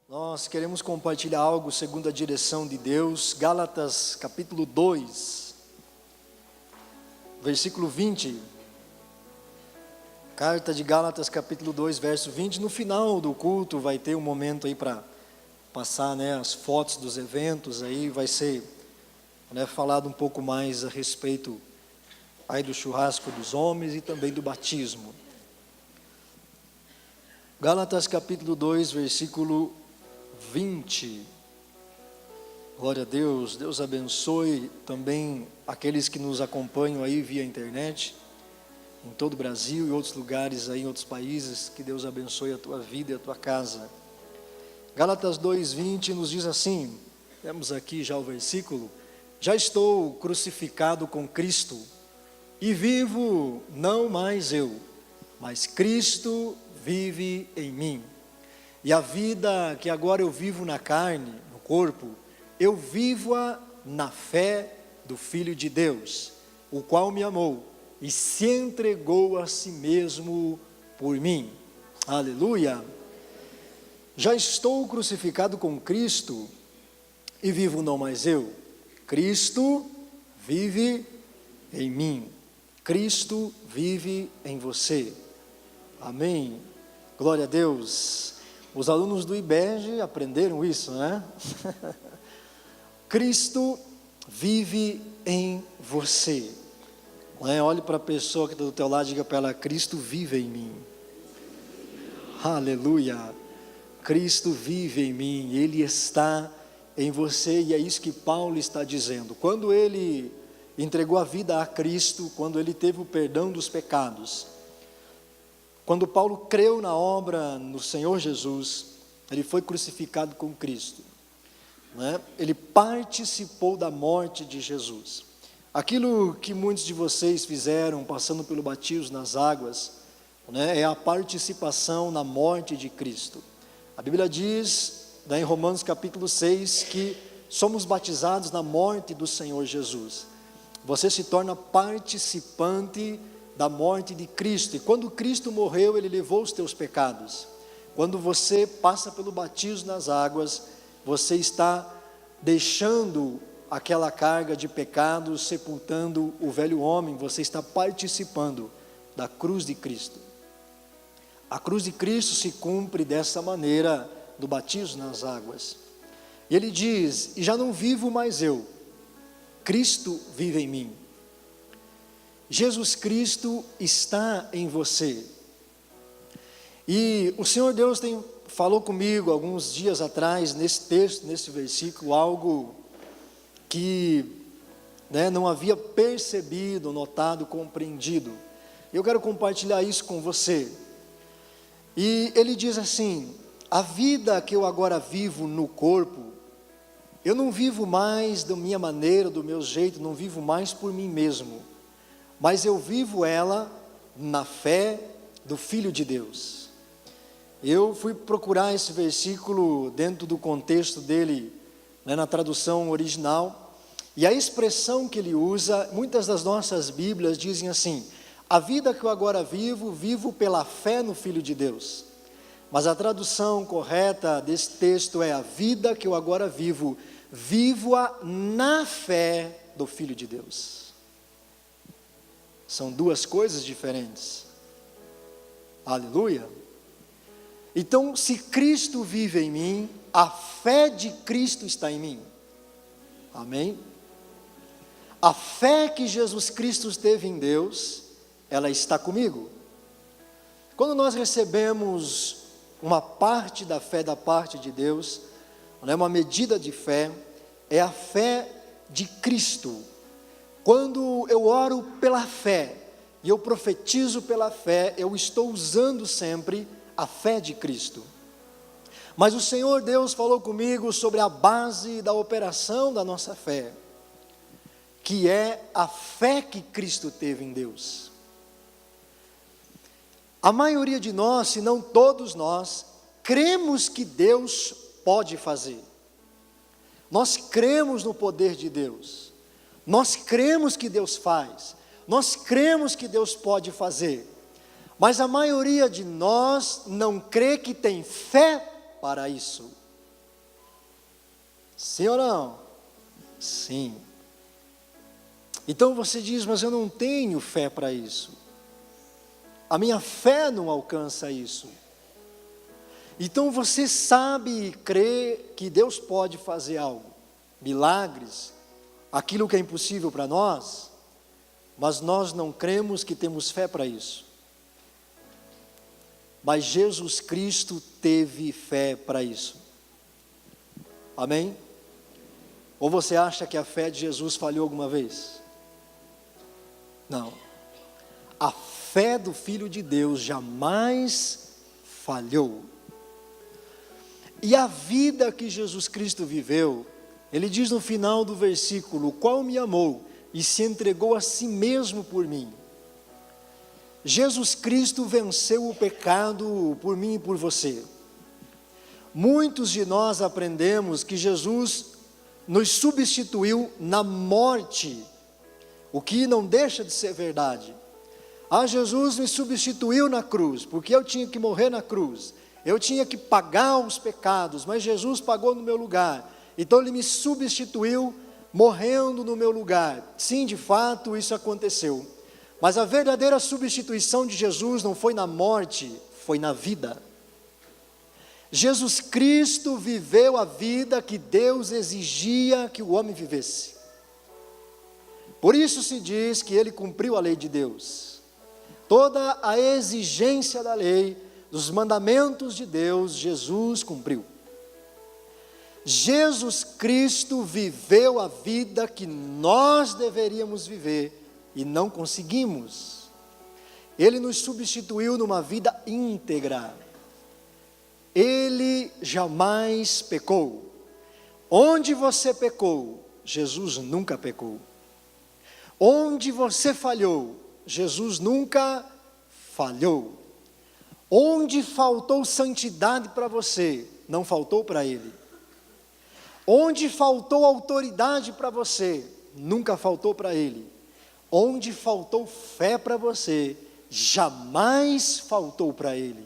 Nós queremos compartilhar algo segundo a direção de Deus. Gálatas capítulo 2, versículo 20. Carta de Gálatas capítulo 2, verso 20. No final do culto vai ter um momento aí para passar, as fotos dos eventos. Aí vai ser falado um pouco mais a respeito aí do churrasco dos homens e também do batismo. Gálatas capítulo 2, versículo 20. Glória a Deus. Deus abençoe também aqueles que nos acompanham aí via internet, em todo o Brasil e outros lugares aí, em outros países. Que Deus abençoe a tua vida e a tua casa. Gálatas 2:20 nos diz assim, temos aqui já o versículo: já estou crucificado com Cristo, e vivo não mais eu, mas Cristo vive em mim. E a vida que agora eu vivo na carne, no corpo, eu vivo-a na fé do Filho de Deus, o qual me amou e se entregou a si mesmo por mim. Aleluia! Já estou crucificado com Cristo e vivo não mais eu. Cristo vive em mim. Cristo vive em você. Amém. Glória a Deus. Os alunos do IBEG aprenderam isso, né? Cristo vive em você. Olhe para a pessoa que está do teu lado e diga para ela: Cristo vive em mim. Aleluia. Cristo vive em mim, Ele está em você, e é isso que Paulo está dizendo. Quando ele entregou a vida a Cristo, quando ele teve o perdão dos pecados, quando Paulo creu na obra no Senhor Jesus, ele foi crucificado com Cristo, Ele participou da morte de Jesus. Aquilo que muitos de vocês fizeram, passando pelo batismo nas águas, é a participação na morte de Cristo. A Bíblia diz, em Romanos capítulo 6, que somos batizados na morte do Senhor Jesus. Você se torna participante da morte de Cristo, e quando Cristo morreu, Ele levou os teus pecados. Quando você passa pelo batismo nas águas, você está deixando aquela carga de pecados, sepultando o velho homem, você está participando da cruz de Cristo. A cruz de Cristo se cumpre dessa maneira, do batismo nas águas. E ele diz: e já não vivo mais eu, Cristo vive em mim. Jesus Cristo está em você. E o Senhor Deus falou comigo alguns dias atrás, nesse texto, nesse versículo, algo que não havia percebido, notado, compreendido. Eu quero compartilhar isso com você. E ele diz assim: a vida que eu agora vivo no corpo, eu não vivo mais da minha maneira, do meu jeito, não vivo mais por mim mesmo, mas eu vivo ela na fé do Filho de Deus. Eu fui procurar esse versículo dentro do contexto dele, na tradução original, e a expressão que ele usa, muitas das nossas Bíblias dizem assim: a vida que eu agora vivo, vivo pela fé no Filho de Deus. Mas a tradução correta desse texto é: a vida que eu agora vivo, vivo-a na fé do Filho de Deus. São duas coisas diferentes. Aleluia. Então, se Cristo vive em mim, a fé de Cristo está em mim. Amém? A fé que Jesus Cristo teve em Deus, ela está comigo. Quando nós recebemos uma parte da fé da parte de Deus, uma medida de fé, é a fé de Cristo. Quando eu oro pela fé, e eu profetizo pela fé, eu estou usando sempre a fé de Cristo. Mas o Senhor Deus falou comigo sobre a base da operação da nossa fé, que é a fé que Cristo teve em Deus. A maioria de nós, se não todos nós, cremos que Deus pode fazer. Nós cremos no poder de Deus. Nós cremos que Deus faz. Nós cremos que Deus pode fazer. Mas a maioria de nós não crê que tem fé para isso. Sim ou não? Sim. Então você diz, mas eu não tenho fé para isso. A minha fé não alcança isso. Então você sabe e crê que Deus pode fazer algo, milagres, aquilo que é impossível para nós, mas nós não cremos que temos fé para isso. Mas Jesus Cristo teve fé para isso. Amém? Ou você acha que a fé de Jesus falhou alguma vez? Não. A fé do Filho de Deus jamais falhou. E a vida que Jesus Cristo viveu, ele diz no final do versículo, o qual me amou e se entregou a si mesmo por mim. Jesus Cristo venceu o pecado por mim e por você. Muitos de nós aprendemos que Jesus nos substituiu na morte, o que não deixa de ser verdade. Jesus me substituiu na cruz, porque eu tinha que morrer na cruz. Eu tinha que pagar os pecados, mas Jesus pagou no meu lugar. Então Ele me substituiu, morrendo no meu lugar. Sim, de fato, isso aconteceu. Mas a verdadeira substituição de Jesus não foi na morte, foi na vida. Jesus Cristo viveu a vida que Deus exigia que o homem vivesse. Por isso se diz que Ele cumpriu a lei de Deus. Toda a exigência da lei, dos mandamentos de Deus, Jesus cumpriu. Jesus Cristo viveu a vida que nós deveríamos viver e não conseguimos. Ele nos substituiu numa vida íntegra. Ele jamais pecou. Onde você pecou, Jesus nunca pecou. Onde você falhou, Jesus nunca falhou. Onde faltou santidade para você, não faltou para Ele. Onde faltou autoridade para você, nunca faltou para Ele. Onde faltou fé para você, jamais faltou para Ele.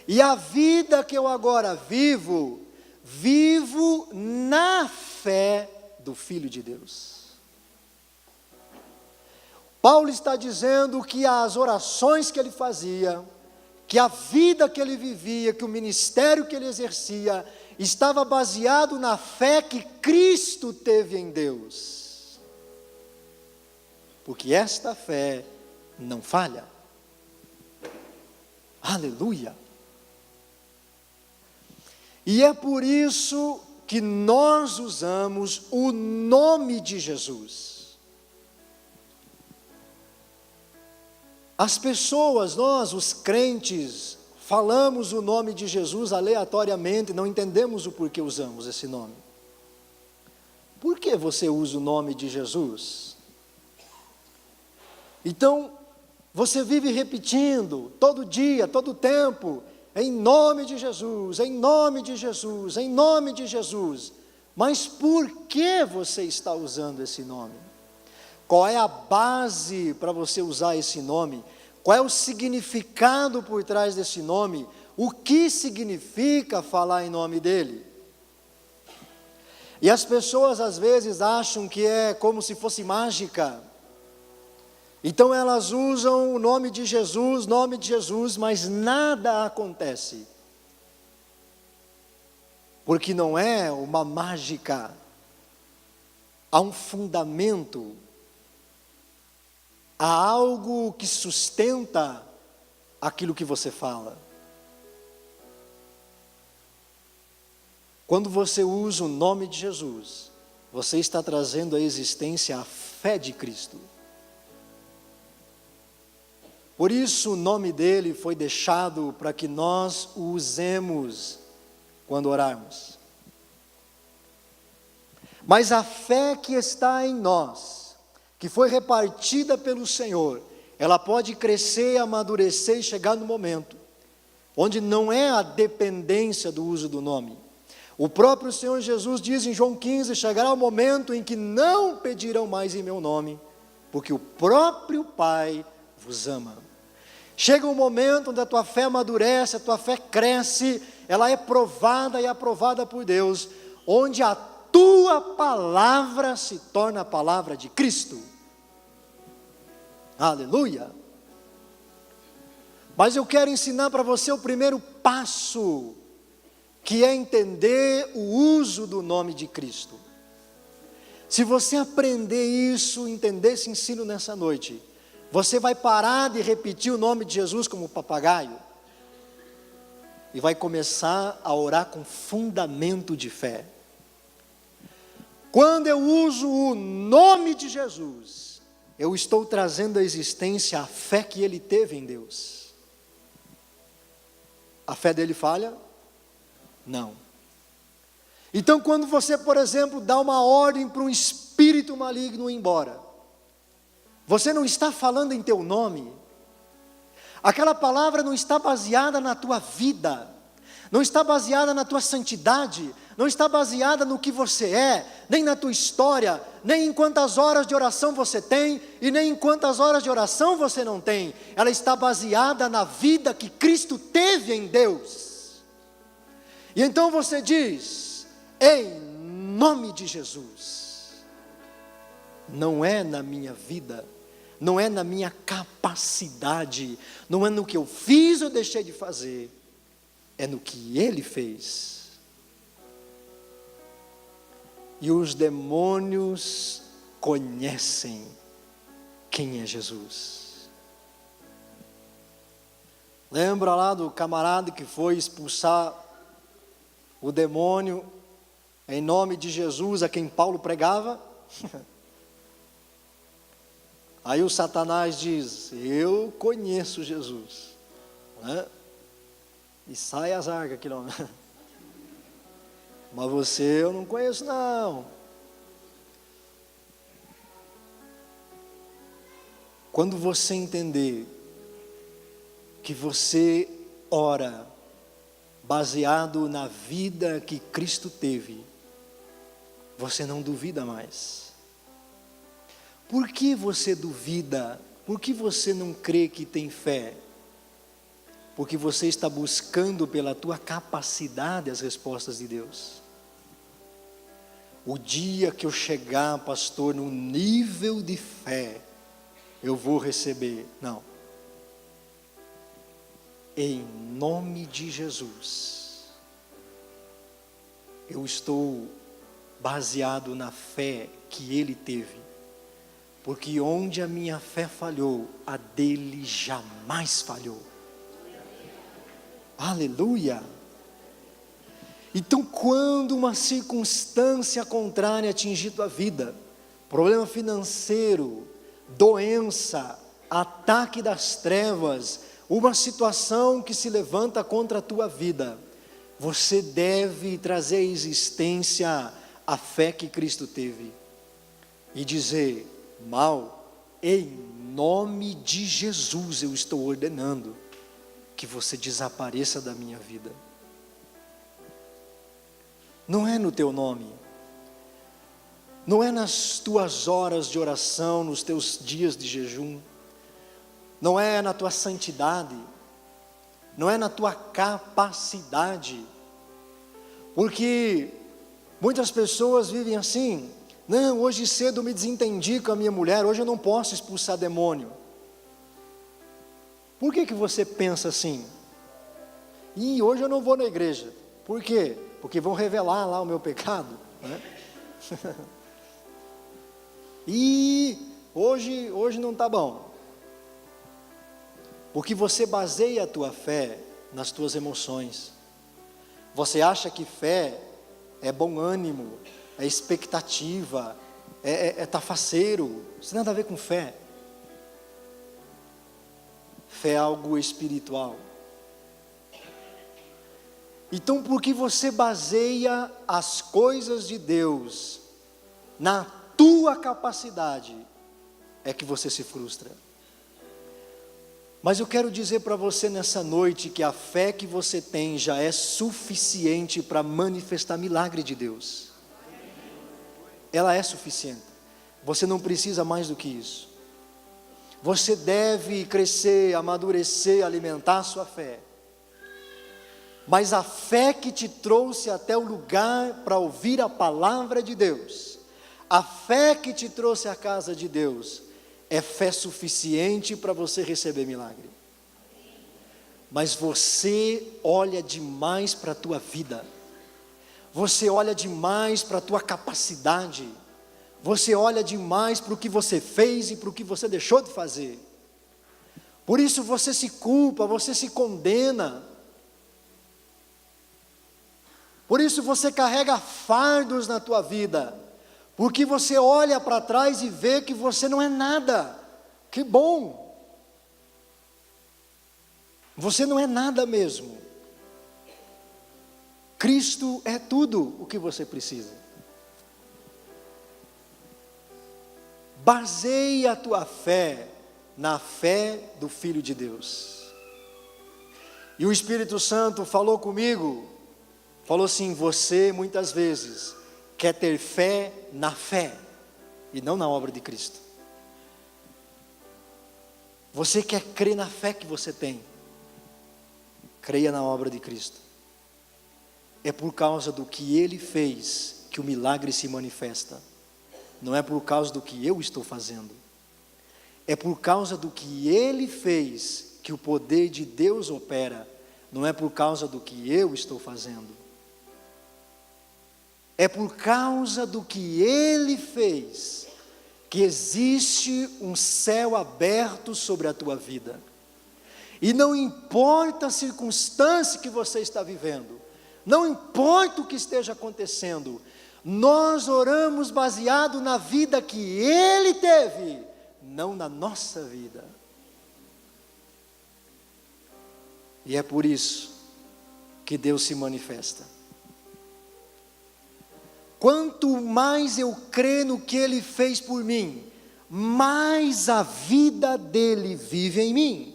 E a vida que eu agora vivo, vivo na fé do Filho de Deus. Paulo está dizendo que as orações que ele fazia, que a vida que ele vivia, que o ministério que ele exercia, estava baseado na fé que Cristo teve em Deus. Porque esta fé não falha. Aleluia! E é por isso que nós usamos o nome de Jesus. As pessoas, nós, os crentes, falamos o nome de Jesus aleatoriamente, não entendemos o porquê usamos esse nome. Por que você usa o nome de Jesus? Então, você vive repetindo, todo dia, todo tempo, em nome de Jesus, em nome de Jesus, em nome de Jesus. Mas por que você está usando esse nome? Qual é a base para você usar esse nome? Qual é o significado por trás desse nome? O que significa falar em nome dele? E as pessoas às vezes acham que é como se fosse mágica. Então elas usam o nome de Jesus, mas nada acontece. Porque não é uma mágica. Há um fundamento. Há algo que sustenta aquilo que você fala. Quando você usa o nome de Jesus, você está trazendo à existência a fé de Cristo. Por isso o nome dele foi deixado para que nós o usemos quando orarmos. Mas a fé que está em nós, que foi repartida pelo Senhor, ela pode crescer, amadurecer e chegar no momento onde não é a dependência do uso do nome. O próprio Senhor Jesus diz em João 15, chegará o momento em que não pedirão mais em meu nome, porque o próprio Pai vos ama. Chega um momento onde a tua fé amadurece, a tua fé cresce, ela é provada e aprovada por Deus, onde a tua palavra se torna a palavra de Cristo. Aleluia! Mas eu quero ensinar para você o primeiro passo, que é entender o uso do nome de Cristo. Se você aprender isso, entender esse ensino nessa noite, você vai parar de repetir o nome de Jesus como papagaio e vai começar a orar com fundamento de fé. Quando eu uso o nome de Jesus, eu estou trazendo à existência a fé que ele teve em Deus. A fé dele falha? Não. Então, quando você, por exemplo, dá uma ordem para um espírito maligno ir embora, você não está falando em teu nome. Aquela palavra não está baseada na tua vida, não está baseada na tua santidade, não está baseada no que você é, nem na tua história, nem em quantas horas de oração você tem, e nem em quantas horas de oração você não tem. Ela está baseada na vida que Cristo teve em Deus. E então você diz, em nome de Jesus. Não é na minha vida, não é na minha capacidade, não é no que eu fiz ou deixei de fazer, é no que ele fez. E os demônios conhecem quem é Jesus. Lembra lá do camarada que foi expulsar o demônio em nome de Jesus, a quem Paulo pregava? Aí o Satanás diz, eu conheço Jesus, né? E sai as arcas aqui, não. Mas você eu não conheço não. Quando você entender que você ora baseado na vida que Cristo teve, você não duvida mais. Por que você duvida? Por que você não crê que tem fé? Porque você está buscando pela tua capacidade as respostas de Deus. O dia que eu chegar, pastor, no nível de fé, eu vou receber. Não. Em nome de Jesus, eu estou baseado na fé que ele teve. Porque onde a minha fé falhou, a dele jamais falhou. Aleluia! Então, quando uma circunstância contrária atingir tua vida, problema financeiro, doença, ataque das trevas, uma situação que se levanta contra a tua vida, você deve trazer à existência a fé que Cristo teve e dizer, mal, em nome de Jesus eu estou ordenando que você desapareça da minha vida. Não é no teu nome, não é nas tuas horas de oração, nos teus dias de jejum, não é na tua santidade, não é na tua capacidade, porque muitas pessoas vivem assim, não, hoje cedo eu me desentendi com a minha mulher, hoje eu não posso expulsar demônio. Por que você pensa assim? E hoje eu não vou na igreja. Por quê? Porque vão revelar lá o meu pecado, né? E hoje não está bom. Porque você baseia a tua fé nas tuas emoções. Você acha que fé é bom ânimo, é expectativa, é tafaceiro. Isso tem nada a ver com fé. Fé é algo espiritual. Então, por que você baseia as coisas de Deus na tua capacidade, é que você se frustra. Mas eu quero dizer para você nessa noite que a fé que você tem já é suficiente para manifestar milagre de Deus. Ela é suficiente. Você não precisa mais do que isso. Você deve crescer, amadurecer, alimentar a sua fé. Mas a fé que te trouxe até o lugar para ouvir a palavra de Deus, a fé que te trouxe à casa de Deus, é fé suficiente para você receber milagre. Mas você olha demais para a tua vida, você olha demais para a tua capacidade, você olha demais para o que você fez e para o que você deixou de fazer. Por isso você se culpa, você se condena. Por isso você carrega fardos na tua vida, porque você olha para trás e vê que você não é nada. Que bom! Você não é nada mesmo. Cristo é tudo o que você precisa. Baseie a tua fé na fé do Filho de Deus. E o Espírito Santo falou comigo, falou assim: você muitas vezes quer ter fé na fé e não na obra de Cristo. Você quer crer na fé que você tem, creia na obra de Cristo. É por causa do que Ele fez que o milagre se manifesta, não é por causa do que eu estou fazendo. É por causa do que Ele fez que o poder de Deus opera, não é por causa do que eu estou fazendo. É por causa do que Ele fez que existe um céu aberto sobre a tua vida. E não importa a circunstância que você está vivendo, não importa o que esteja acontecendo, nós oramos baseado na vida que Ele teve, não na nossa vida. E é por isso que Deus se manifesta. Quanto mais eu creio no que Ele fez por mim, mais a vida dEle vive em mim.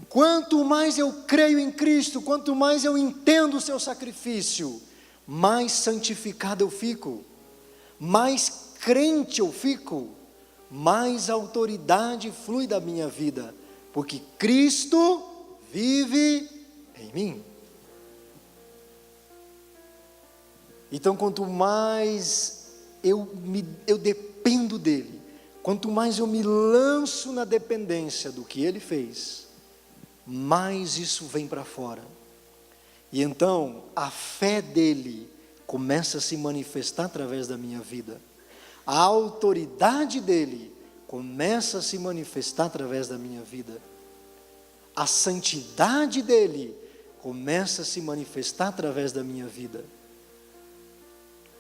Quanto mais eu creio em Cristo, quanto mais eu entendo o seu sacrifício, mais santificado eu fico, mais crente eu fico, mais autoridade flui da minha vida, porque Cristo vive em mim. Então, quanto mais eu dependo dEle, quanto mais eu me lanço na dependência do que Ele fez, mais isso vem para fora. E então, a fé dEle começa a se manifestar através da minha vida. A autoridade dEle começa a se manifestar através da minha vida. A santidade dEle começa a se manifestar através da minha vida.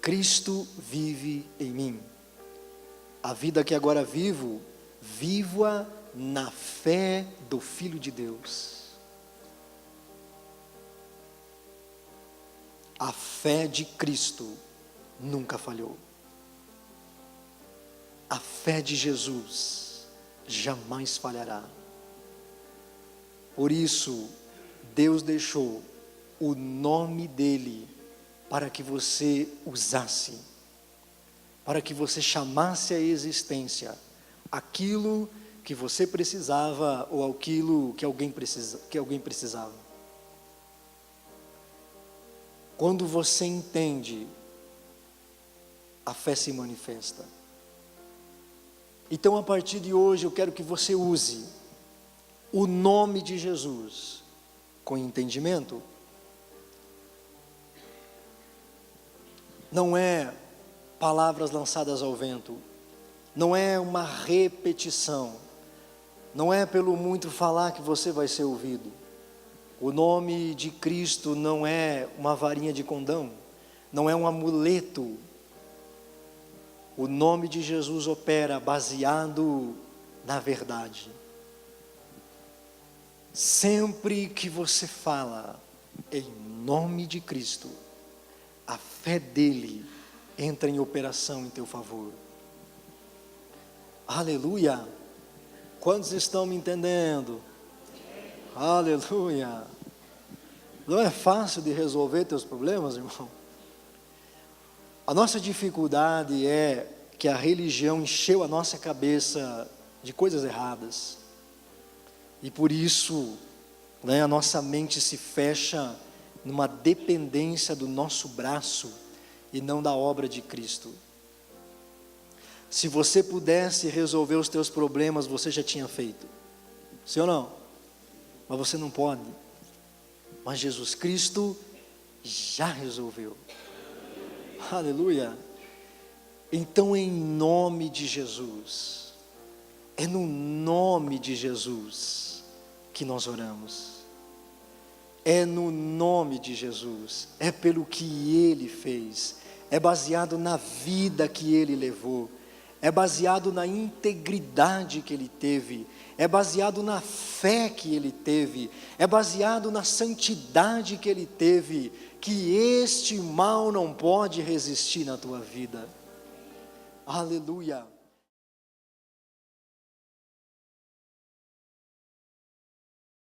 Cristo vive em mim. A vida que agora vivo, vivo-a na fé do Filho de Deus. A fé de Cristo nunca falhou. A fé de Jesus jamais falhará. Por isso, Deus deixou o nome dEle para que você usasse, para que você chamasse à existência aquilo que você precisava ou aquilo que alguém precisava. Quando você entende, a fé se manifesta. Então, a partir de hoje, eu quero que você use o nome de Jesus com entendimento. Não é palavras lançadas ao vento, não é uma repetição, não é pelo muito falar que você vai ser ouvido. O nome de Cristo não é uma varinha de condão, não é um amuleto. O nome de Jesus opera baseado na verdade. Sempre que você fala em nome de Cristo, a fé dEle entra em operação em teu favor. Aleluia! Quantos estão me entendendo? Aleluia! Não é fácil de resolver teus problemas, irmão? A nossa dificuldade é que a religião encheu a nossa cabeça de coisas erradas. E por isso, né? A nossa mente se fecha numa dependência do nosso braço e não da obra de Cristo. Se você pudesse resolver os teus problemas, você já tinha feito. Sim ou não? Mas você não pode. Mas Jesus Cristo já resolveu. Aleluia. Então, em nome de Jesus, é no nome de Jesus que nós oramos. É no nome de Jesus, é pelo que Ele fez, é baseado na vida que Ele levou, é baseado na integridade que Ele teve, é baseado na fé que Ele teve, é baseado na santidade que Ele teve, que este mal não pode resistir na tua vida. Aleluia.